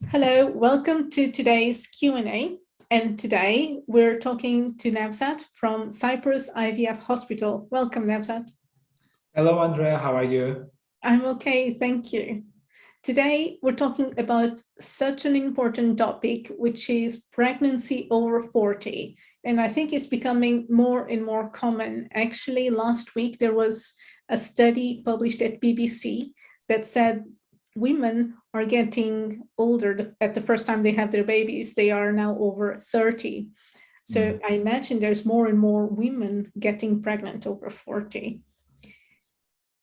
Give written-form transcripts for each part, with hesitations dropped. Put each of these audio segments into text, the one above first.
Hello, welcome to today's Q&A. And today we're talking to Nevzat from Cyprus IVF Hospital. Welcome, Nevzat. Hello, Andrea. How are you? I'm okay, thank you. Today we're talking about such an important topic, which is pregnancy over 40. And I think it's becoming more and more common. Actually, last week there was a study published at BBC that said women are getting older at the first time they have their babies. They are now over 30. So I imagine there's more and more women getting pregnant over 40.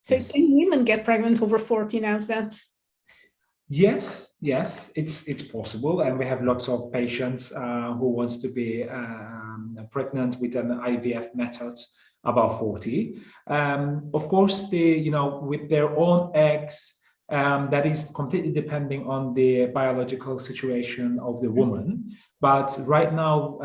So Yes. can women get pregnant over 40 now? Is that? Yes, it's possible, and we have lots of patients who wants to be pregnant with an IVF method above 40. Of course, with their own eggs, that is completely depending on the biological situation of the woman. But right now,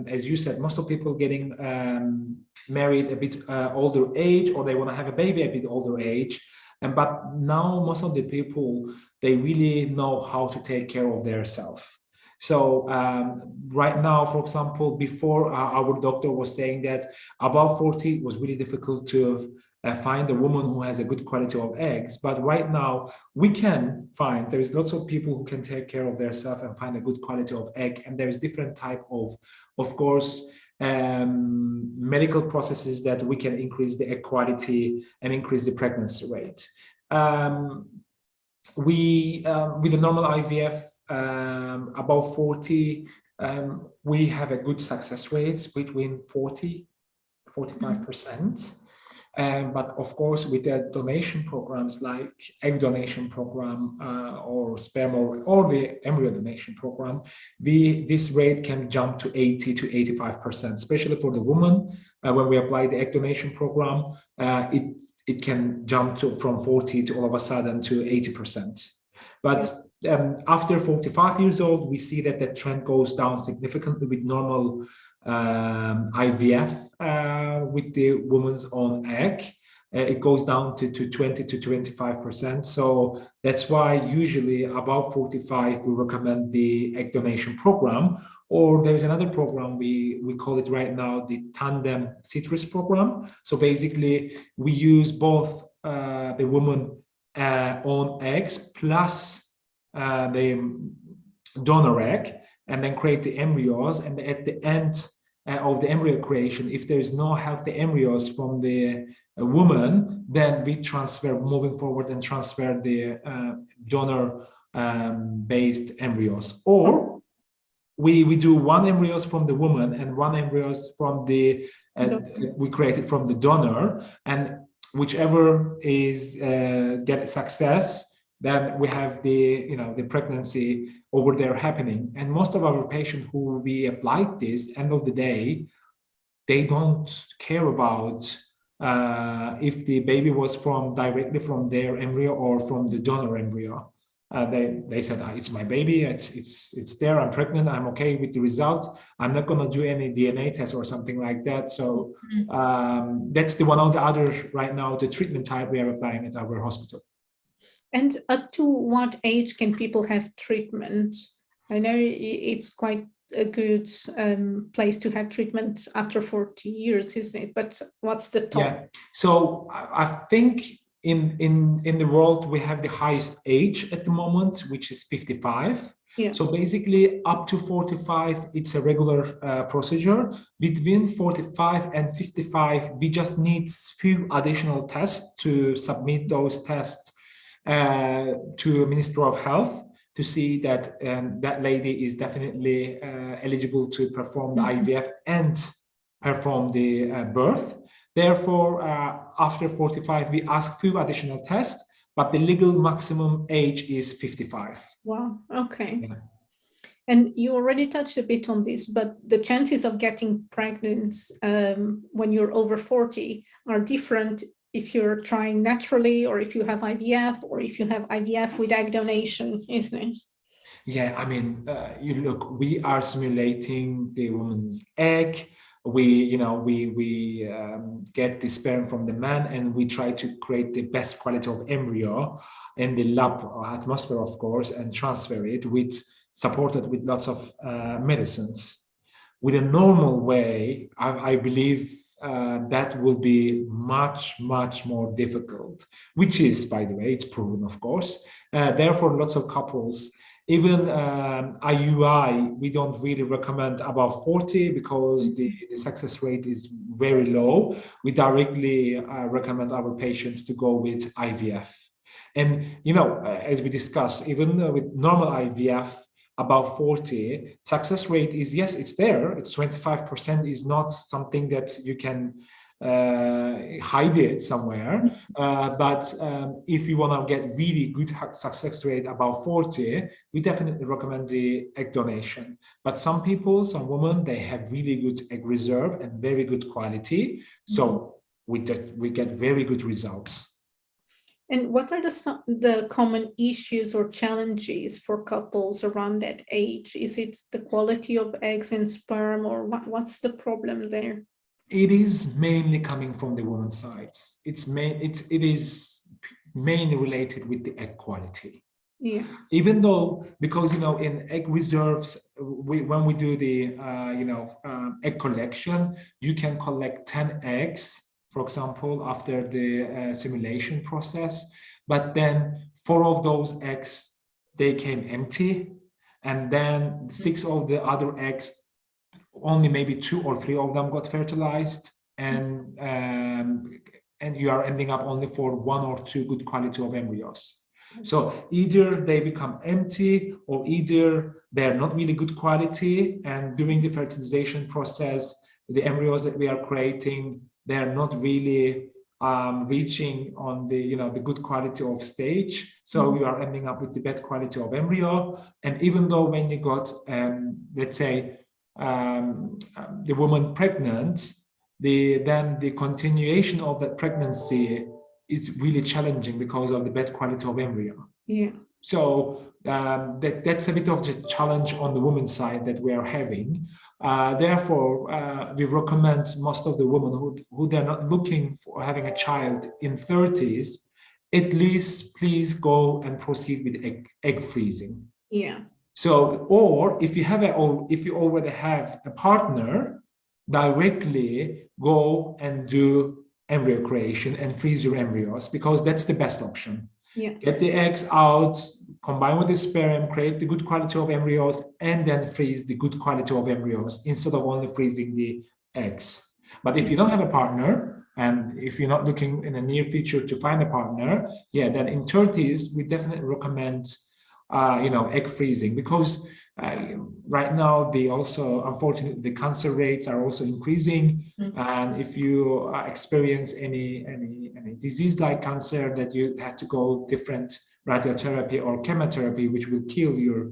as you said, most of people getting married a bit older age, or they want to have a baby a bit older age. But now most of the people, they really know how to take care of themselves. So right now, for example, before our doctor was saying that above 40 it was really difficult to find a woman who has a good quality of eggs. But right now we can find, there is lots of people who can take care of themselves and find a good quality of egg. And there is different type of course, medical processes that we can increase the egg quality and increase the pregnancy rate. With the normal IVF above 40, we have a good success rates between 45%. But of course, with the donation programs like egg donation program or sperm or the embryo donation program, this rate can jump to 80 to 85%, especially for the woman. When we apply the egg donation program, it can jump from 40 to all of a sudden to 80%. But after 45 years old, we see that the trend goes down significantly with normal IVF with the woman's own egg. It goes down to 20 to 25%. So that's why usually above 45, we recommend the egg donation program. Or there's another program, we call it right now the tandem Cyprus program. So basically, we use both the woman own eggs plus the donor egg, and then create the embryos. And at the end of the embryo creation, if there is no healthy embryos from the woman, then we moving forward and transfer the donor based embryos. Or we do one embryos from the woman and one embryos from the we created from the donor, and whichever is get success, then we have the pregnancy over there happening. And most of our patients who we applied this, end of the day, they don't care about if the baby was directly from their embryo or from the donor embryo. They said, it's my baby, it's there, I'm pregnant, I'm okay with the results. I'm not going to do any DNA test or something like that. So that's the one of the others right now, the treatment type we are applying at our hospital. And up to what age can people have treatment? I know it's quite a good place to have treatment after 40 years, isn't it? But what's the top? Yeah. So I think in the world, we have the highest age at the moment, which is 55. Yeah. So basically up to 45, it's a regular procedure. Between 45 and 55, we just need few additional tests to submit those tests to Ministry of Health to see that that lady is definitely eligible to perform the IVF and perform the birth. Therefore, after 45, we ask few additional tests, but the legal maximum age is 55. Wow, okay. Yeah. And you already touched a bit on this, but the chances of getting pregnant when you're over 40 are different if you're trying naturally, or if you have IVF, or if you have IVF with egg donation, isn't it? Yeah, I mean, we are simulating the woman's egg. We get the sperm from the man, and we try to create the best quality of embryo. in the lab atmosphere, of course, and transfer it supported with lots of medicines. With a normal way, I believe that will be much, much more difficult, which is, by the way, it's proven, of course. Therefore, lots of couples, even IUI, we don't really recommend above 40 because the success rate is very low. We directly recommend our patients to go with IVF. And, as we discussed, even with normal IVF, about 40, success rate is, yes, it's there. It's 25% is not something that you can hide it somewhere. But if you want to get really good success rate about 40, we definitely recommend the egg donation. But some people, some women, they have really good egg reserve and very good quality. So we get very good results. And what are the common issues or challenges for couples around that age? Is it the quality of eggs and sperm, or what's the problem there? It is mainly coming from the woman's side. It is mainly related with the egg quality. Yeah. Even though, because in egg reserves, when we do the egg collection, you can collect 10 eggs, for example, after the simulation process, but then 4 of those eggs, they came empty, and then 6 of the other eggs, only maybe 2 or 3 of them got fertilized, and you are ending up only for 1 or 2 good quality of embryos. So either they become empty, or either they're not really good quality, and during the fertilization process, the embryos that we are creating, they're not really reaching on the the good quality of stage. So we are ending up with the bad quality of embryo. And even though when you got let's say the woman pregnant, then the continuation of that pregnancy is really challenging because of the bad quality of embryo. Yeah. So that's a bit of the challenge on the woman's side that we are having. Therefore, we recommend most of the women who they're not looking for having a child in 30s, at least please go and proceed with egg freezing. Yeah. So, or if you already have a partner, directly go and do embryo creation and freeze your embryos, because that's the best option. Yeah. Get the eggs out, combine with the sperm, create the good quality of embryos, and then freeze the good quality of embryos instead of only freezing the eggs. But if you don't have a partner, and if you're not looking in the near future to find a partner, then in 30s, we definitely recommend egg freezing, because right now unfortunately the cancer rates are also increasing. And if you experience any disease like cancer, that you have to go different radiotherapy or chemotherapy, which will kill your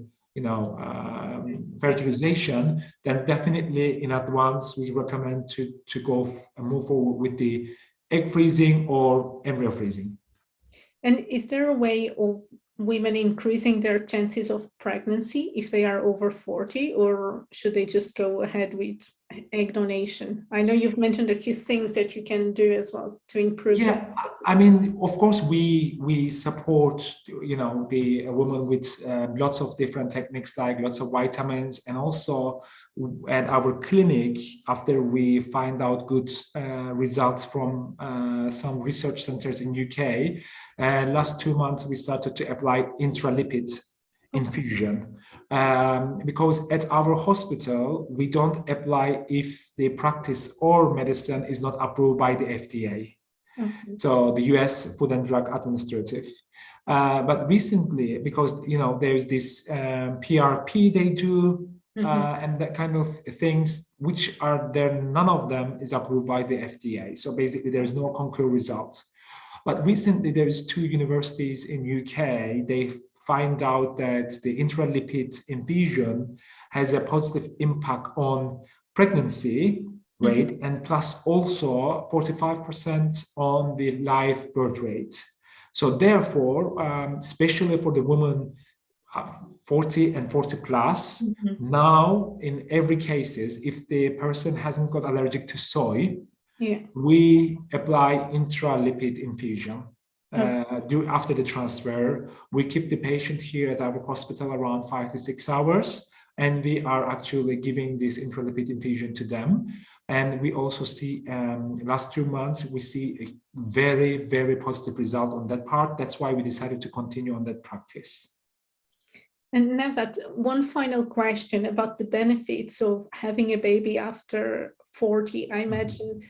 fertilization, then definitely in advance we recommend to go and move forward with the egg freezing or embryo freezing. And is there a way of women increasing their chances of pregnancy if they are over 40, or should they just go ahead with egg donation? I know you've mentioned a few things that you can do as well to improve. Yeah, I mean, of course, we support the woman with lots of different techniques, like lots of vitamins, and also at our clinic, after we find out good results from some research centers in UK, last 2 months we started to apply intralipid infusion, because at our hospital we don't apply if the practice or medicine is not approved by the FDA. So the US Food and Drug Administrative. But recently, because there's this PRP they do, and that kind of things, which are there, none of them is approved by the FDA. So basically there is no concurrent results. But recently there's 2 universities in UK, they find out that the intralipid infusion has a positive impact on pregnancy rate, and plus also 45% on the live birth rate. So therefore, especially for the woman 40 and 40 plus, now in every cases, if the person hasn't got allergic to soy, we apply intralipid infusion. after the transfer. We keep the patient here at our hospital around 5 to 6 hours, and we are actually giving this intralipid infusion to them. And we also see, last 2 months, we see a very, very positive result on that part. That's why we decided to continue on that practice. And Nevzat, one final question about the benefits of having a baby after 40. I imagine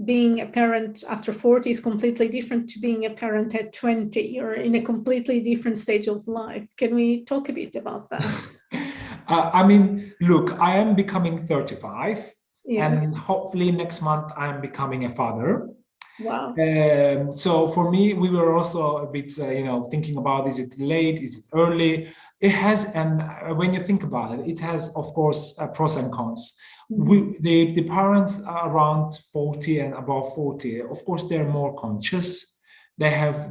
being a parent after 40 is completely different to being a parent at 20. You're in a completely different stage of life. Can we talk a bit about that? I mean, look, I am becoming 35, Yes. and hopefully next month I am becoming a father. Wow. So for me, we were also a bit, thinking about, is it late? Is it early? It has, and when you think about it, it has, of course, pros and cons. The parents are around 40 and above 40. Of course, they're more conscious. They have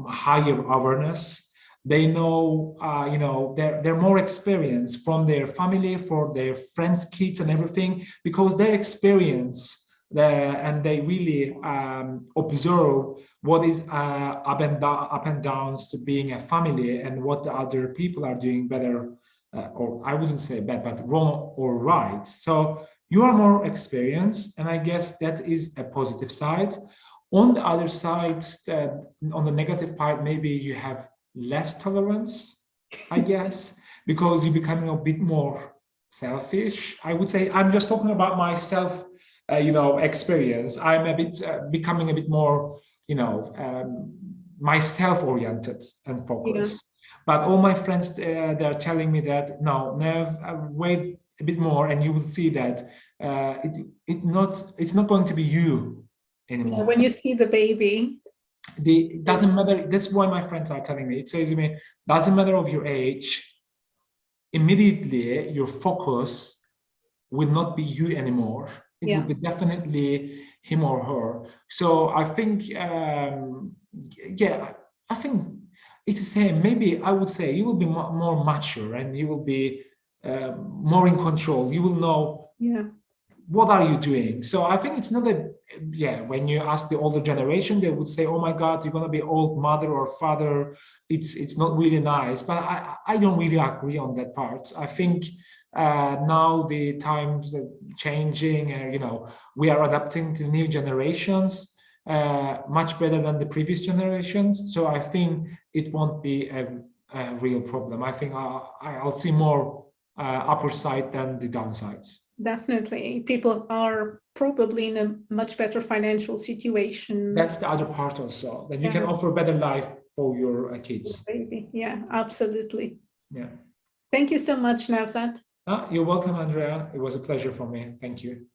higher awareness. They know, they're more experienced from their family, for their friends, kids, and everything, because their experience. And they really observe what is up and downs to being a family, and what the other people are doing better, or I wouldn't say bad, but wrong or right. So you are more experienced, and I guess that is a positive side. On the other side, on the negative part, maybe you have less tolerance, I guess, because you're becoming a bit more selfish. I would say, I'm just talking about myself. Experience. I'm a bit becoming a bit more, myself-oriented and focused. Yeah. But all my friends, they're telling me that no, Nev, wait a bit more, and you will see that it's not going to be you anymore. Yeah, when you see the baby, it doesn't matter. That's why my friends are telling me. It says to me, doesn't matter of your age. Immediately, your focus will not be you anymore. It will be definitely him or her. So I think, I think it's the same. Maybe I would say you will be more mature, and you will be more in control. You will know what are you doing. So I think it's not when you ask the older generation, they would say, oh my God, you're going to be old mother or father. It's not really nice. But I don't really agree on that part. I think now the times are changing, we are adapting to new generations much better than the previous generations. So I think it won't be a real problem. I think I'll see more upper side than the downsides. Definitely. People are probably in a much better financial situation. That's the other part also, that you can offer better life for your kids. Baby. Yeah, absolutely. Yeah. Thank you so much, Nevzat. You're welcome, Andrea. It was a pleasure for me. Thank you.